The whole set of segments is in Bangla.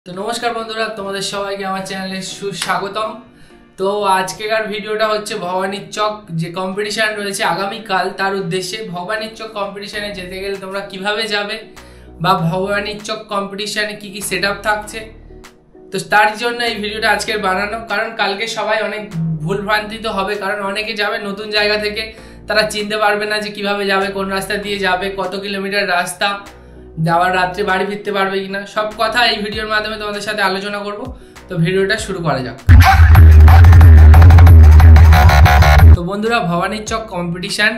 তো নমস্কার বন্ধুরা, তোমাদের সবাইকে আমার চ্যানেলে সুস্বাগতম। তো আজকেকার ভিডিওটা হচ্ছে ভবানীর চক যে কম্পিটিশান রয়েছে আগামীকাল, তার উদ্দেশ্যে। ভবানীর চক কম্পিটিশানে যেতে গেলে তোমরা কিভাবে যাবে বা ভবানীর চক কম্পিটিশানে কি কি সেট আপ থাকছে, তো তার জন্য এই ভিডিওটা আজকের বানানো। কারণ কালকে সবাই অনেক ভুলভ্রান্তি তো হবে, কারণ অনেকে যাবে নতুন জায়গা থেকে, তারা চিনতে পারবে না যে কিভাবে যাবে, কোন রাস্তা দিয়ে যাবে, কত কিলোমিটার রাস্তা, যাওয়ার রাত্রে বাড়ি ফিরতে পারবে কিনা, সব কথা এই ভিডিওর মাধ্যমে তোমাদের সাথে আলোচনা করব। তো ভিডিওটা শুরু করা যাক। তো বন্ধুরা, ভবানীর চক কম্পিটিশান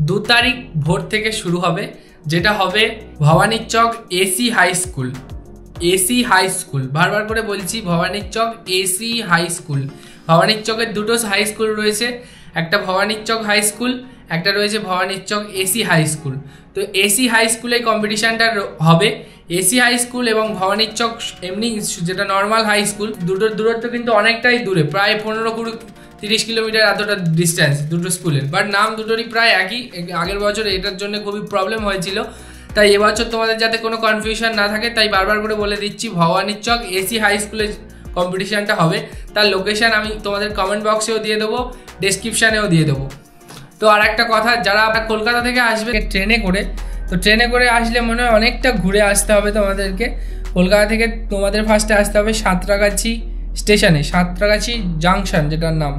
2 তারিখ ভোর থেকে শুরু হবে, যেটা হবে ভবানীর Chak AC high school. AC high school, বারবার করে বলছি, ভবানীর চক এসি হাই স্কুল। ভবানীর চকের দুটো হাই স্কুল রয়েছে, একটা ভবানীর চক হাই স্কুল, একটা রয়েছে ভবানীর চক এসি হাই স্কুল। তো এসি হাই স্কুলে কম্পিটিশানটা হবে। এসি হাই স্কুল এবং ভবানীর চক এমনি যেটা নর্মাল হাই স্কুল, দুটোর দূরত্ব কিন্তু অনেকটাই দূরে, প্রায় 15-20-30 কিলোমিটার এতটা ডিস্টেন্স দুটো স্কুলের। বাট নাম দুটোরই প্রায় একই। আগের বছর এটার জন্য খুবই প্রবলেম হয়েছিল, তাই এবছর তোমাদের যাতে কোনো কনফিউশন না থাকে, তাই বারবার করে বলে দিচ্ছি, ভবানীর চক এসি হাই স্কুলে কম্পিটিশানটা হবে। তার লোকেশান আমি তোমাদের কমেন্ট বক্সেও দিয়ে দেবো, ডেসক্রিপশানেও দিয়ে দেবো। তো আর একটা কথা, যারা কলকাতা থেকে আসবে ট্রেনে করে, তো ট্রেনে করে আসলে মনে হয় অনেকটা ঘুরে আসতে হবে তোমাদেরকে। কলকাতা থেকে তোমাদের ফার্স্টে আসতে হবে সাঁতরাগাছি স্টেশনে, সাঁতরাগাছি জাংশন যেটার নাম।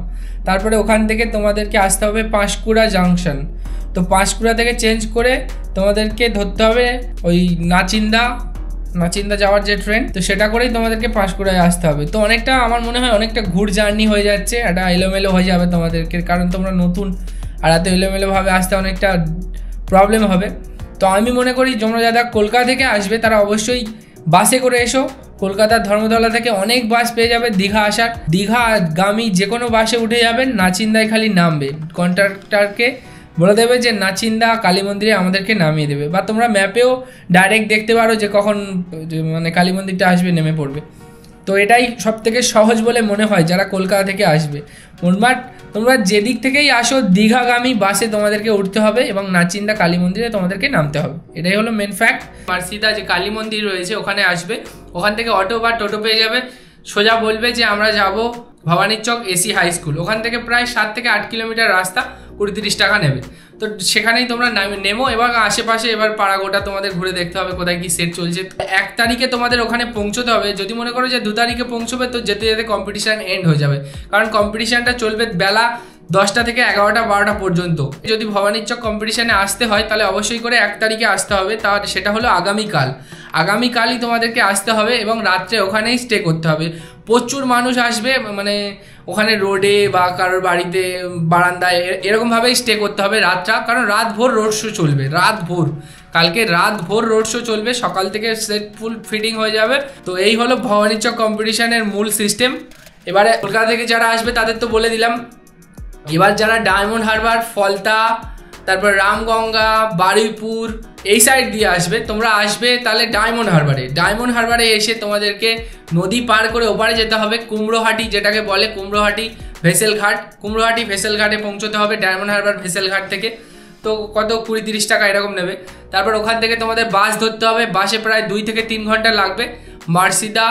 তারপরে ওখান থেকে তোমাদেরকে আসতে হবে পাঁশকুড়া জাংশন। তো পাঁশকুড়া থেকে চেঞ্জ করে তোমাদেরকে ধরতে হবে ওই নাচিন্দা যাওয়ার যে ট্রেন, তো সেটা করেই তোমাদেরকে পাঁশকুড়ায় আসতে হবে। তো অনেকটা, আমার মনে হয় অনেকটা ঘুর জার্নি হয়ে যাচ্ছে, একটা এলোমেলো হয়ে যাবে তোমাদেরকে, কারণ তোমরা নতুন, আর এত এলোমেলোভাবে আসতে অনেকটা প্রবলেম হবে। তো আমি মনে করি তোমরা যারা কলকাতা থেকে আসবে তারা অবশ্যই বাসে করে এসো। কলকাতার ধর্মতলা থেকে অনেক বাস পেয়ে যাবে দীঘা আসার, দীঘাগামী যে কোনো বাসে উঠে যাবেন, নাচিন্দায় খালি নামবে, কন্ট্রাক্টরকে বলে দেবে যে নাচিন্দা কালী মন্দিরে আমাদেরকে নামিয়ে দেবে, বা তোমরা ম্যাপেও ডাইরেক্ট দেখতে পারো যে কখন মানে কালী মন্দিরটা আসবে, নেমে পড়বে। তো এটাই সব থেকে সহজ বলে মনে হয় যারা কলকাতা থেকে আসবে। মোটমাট তোমরা যেদিক থেকেই আসো, দীঘাগামী বাসে তোমাদেরকে উঠতে হবে এবং নাচিন্দা কালী মন্দিরে তোমাদেরকে নামতে হবে। এটাই হলো মেন ফ্যাক্ট। মার্সিদা যে কালী মন্দির রয়েছে ওখানে আসবে, ওখান থেকে অটো বা টোটো পেয়ে যাবে, সোজা বলবে যে আমরা যাব ভবানীর চক এসি হাই স্কুল। ওখান থেকে প্রায় 7 থেকে 8 কিলোমিটার রাস্তা, 20-30 টাকা নেবে। তো সেখানেই তোমরা নেমো, এবার আশেপাশে এবার পাড়া গোটা তোমাদের ঘুরে দেখতে হবে কোথায় কি সেট চলছে। 1 তারিখে তোমাদের ওখানে পৌঁছতে হবে। যদি মনে করো যে 2 তারিখে পৌঁছবে, তো যেতে যেতে কম্পিটিশান এন্ড হয়ে যাবে, কারণ কম্পিটিশানটা চলবে বেলা 10টা থেকে 11টা 12টা পর্যন্ত। যদি ভবানীর চক কম্পিটিশানে আসতে হয় তাহলে অবশ্যই করে 1 তারিখে আসতে হবে, তার সেটা হলো আগামীকালই তোমাদেরকে আসতে হবে এবং রাত্রে ওখানেই স্টে করতে হবে। প্রচুর মানুষ আসবে, মানে ওখানে রোডে বা কারোর বাড়িতে বারান্দায় এরকমভাবেই স্টে করতে হবে রাতটা, কারণ রাত ভোর রোড শো চলবে। কালকে রাত ভোর রোড শো চলবে, সকাল থেকে সেট ফুল ফিটিং হয়ে যাবে। তো এই হলো ভবানীর চক কম্পিটিশানের মূল সিস্টেম। এবারে কলকাতা থেকে যারা আসবে তাদের তো বলে দিলাম। এবার যারা ডায়মন্ড হারবার, ফলতা, তারপর রামগঙ্গা, বারুইপুর এই সাইড দিয়ে আসবে, তোমরা আসবে তাহলে ডায়মন্ড হারবারে এসে তোমাদেরকে নদী পার করে ওপারে যেতে হবে কুমড়োহাটি, যেটাকে বলে কুমড়োহাটি ভেসেল ঘাটে পৌঁছতে হবে ডায়মন্ড হারবার ভেসেল ঘাট থেকে। তো কত 20-30 টাকা এরকম নেবে। তারপর ওখান থেকে তোমাদের বাস ধরতে হবে, বাসে প্রায় 2 থেকে 3 ঘন্টা লাগবে। মার্সিদা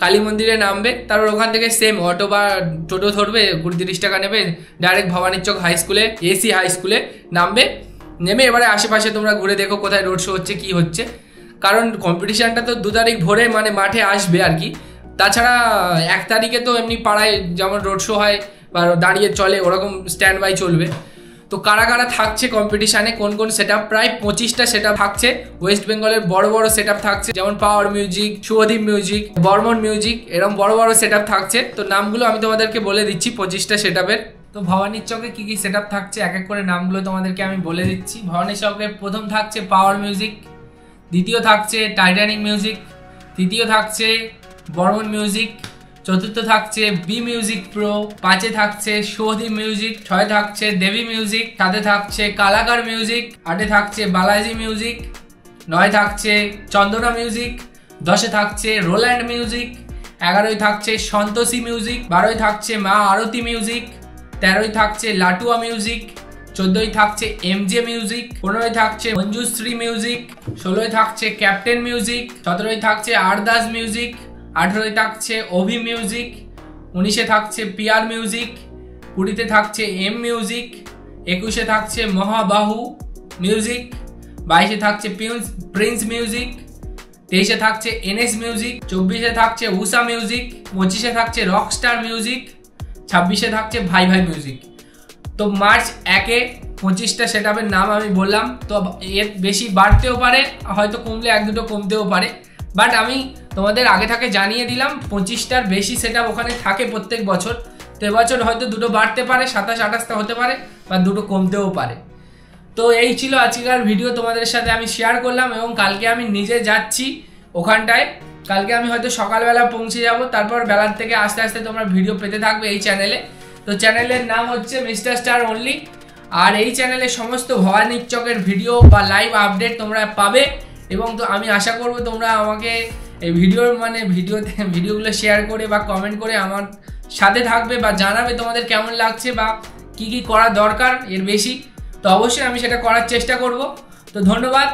কালী মন্দিরে নামবে, তারপর ওখান থেকে সেম অটো বা টোটো ধরবে, 20-30 টাকা নেবে, ডাইরেক্ট ভবানীর চক হাই স্কুলে, এসি হাই স্কুলে নামবে। নেমে এবারে আশেপাশে তোমরা ঘুরে দেখো কোথায় রোড শো হচ্ছে, কি হচ্ছে, কারণ কম্পিটিশানটা তো 2 তারিখ ভোরে মানে মাঠে আসবে আর কি। তাছাড়া 1 তারিখে তো এমনি পাড়ায় যেমন রোড শো হয় বা দাঁড়িয়ে চলে, ওরকম স্ট্যান্ড বাই চলবে। তো কারা কারা থাকছে কম্পিটিশানে, কোন সেট আপ, প্রায় 25টা সেট আপ থাকছে। ওয়েস্ট বেঙ্গলের বড় বড় সেট আপ থাকছে, যেমন power music, Shubhadeep music, Barman music, এরকম বড় বড় সেট আপ থাকছে। তো নামগুলো আমি তোমাদেরকে বলে দিচ্ছি 25টা সেট আপের। তো ভবানীর চকে কি কি সেট আপ থাকছে এক এক করে নামগুলো তোমাদেরকে আমি বলে দিচ্ছি। ভবানীর চকে প্রথম থাকছে পাওয়ার মিউজিক, দ্বিতীয় থাকছে টাইটানিক মিউজিক, তৃতীয় থাকছে বর্মন মিউজিক, চতুর্থ থাকছে বি মিউজিক প্রো, 5-এ থাকছে শুভদীপ মিউজিক, 6-এ থাকছে দেবী মিউজিক, 7-এ থাকছে কালাকার মিউজিক, 8-এ থাকছে বালাজি মিউজিক, 9-এ থাকছে চন্দনা মিউজিক, 10-এ থাকছে রোল্যান্ড মিউজিক, 11-এ থাকছে সন্তোষী মিউজিক, 12-এ থাকছে মা আরতি মিউজিক, 13-এ থাকছে লাটুয়া মিউজিক, 14-এ থাকছে এমজে মিউজিক, 15-এ থাকছে মঞ্জুশ্রী মিউজিক, 16-এ থাকছে ক্যাপ্টেন মিউজিক, 17-এ থাকছে আরদাস মিউজিক, 18-এ থাকছে অভি মিউজিক, 19-এ থাকছে পিয়ার মিউজিক, 20-তে থাকছে এম মিউজিক, 21-এ থাকছে মহাবাহু মিউজিক, 22-এ থাকছে প্রিন্স মিউজিক, 23-এ থাকছে এনএস মিউজিক, 24-এ থাকছে উষা মিউজিক, 25-এ থাকছে রকস্টার মিউজিক, 26-এ থাকছে ভাই ভাই মিউজিক। তো মার্চ 1-এ 25টা সেটআপের নাম আমি বললাম। তো এর বেশি বাড়তেও পারে, হয়তো কমলে 1-2টো কমতেও পারে, বাট আমি তোমাদের আগে থেকে জানিয়ে দিলাম 25টার বেশি সেটআপ ওখানে থাকে প্রত্যেক বছর। তো এবছর হয়তো 2টো বাড়তে পারে, 27-28টা হতে পারে, বা 2টো কমতেও পারে। তো এই ছিল আজকের ভিডিও, তোমাদের সাথে আমি শেয়ার করলাম। এবং কালকে আমি নিজে যাচ্ছি ওখানটায়, কালকে আমি হয়তো সকালবেলা পৌঁছে যাব, তারপর বেলার থেকে আস্তে আস্তে তোমরা ভিডিও পেতে থাকবে এই চ্যানেলে। তো চ্যানেলের নাম হচ্ছে মিস্টার স্টার অনলি। আর এই চ্যানেলে সমস্ত ভবানীর চকের ভিডিও বা লাইভ আপডেট তোমরা পাবে। এবং তো আমি আশা করব তোমরা আমাকে এই ভিডিওগুলো শেয়ার করে বা কমেন্ট করে আমার সাথে থাকবে, বা জানাবে তোমাদের কেমন লাগছে বা কি কি করা দরকার এর বেশি। তো অবশ্যই আমি সেটা করার চেষ্টা করব। তো ধন্যবাদ,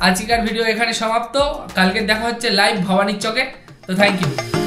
আজকের ভিডিও এখানে সমাপ্ত। কালকে দেখা হচ্ছে লাইভ ভবানীর চকে। তো থ্যাংক ইউ।